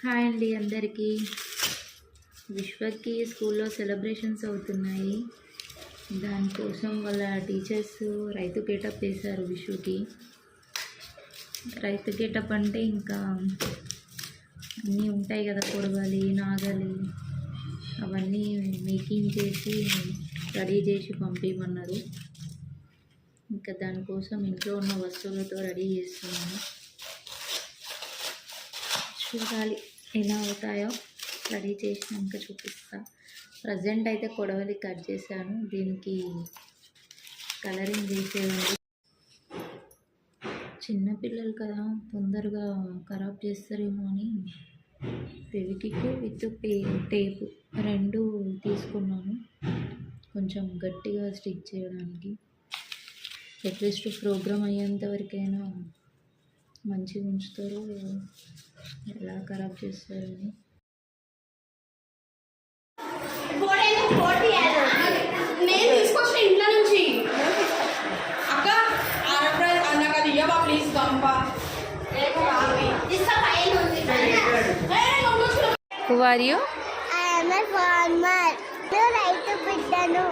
Hi అండి అందరికీ. విశ్వకి స్కూల్లో సెలబ్రేషన్స్ అవుతున్నాయి. దానికోసం వాళ్ళ టీచర్స్ రైతు గెటప్ వేశారు. విశ్వకి రైతు గెటప్ అంటే ఇంకా అన్నీ ఉంటాయి కదా, కొడవలి, నాగలి, అవన్నీ మేకింగ్ చేసి రెడీ చేసి పంపించమన్నారు. ఇంకా దానికోసం ఇంట్లో ఉన్న వస్తువులతో రెడీ చేస్తున్నాను. చూడాలి ఎలా అవుతాయో. రెడీ చేసినాక చూపిస్తా. ప్రజెంట్ అయితే కొడవలి కట్ చేశాను. దీనికి కలరింగ్ చేసేవాళ్ళు చిన్నపిల్లలు కదా, తొందరగా ఖరాబ్ చేస్తారేమో అని ఫెవిక్విక్ విత్ టేపు రెండు తీసుకున్నాను, కొంచెం గట్టిగా స్టిక్ చేయడానికి. అట్లీస్ట్ ప్రోగ్రామ్ అయ్యేంత వరకైనా మంచిగా ఉంచుతారో ఎలా ఖరాబ్ చేస్తారని. నేను తీసుకొచ్చిన ఇంట్లో నుంచి అక్క please కంపా. Who are you? I am a farmer. No రైతు బిడ్డను.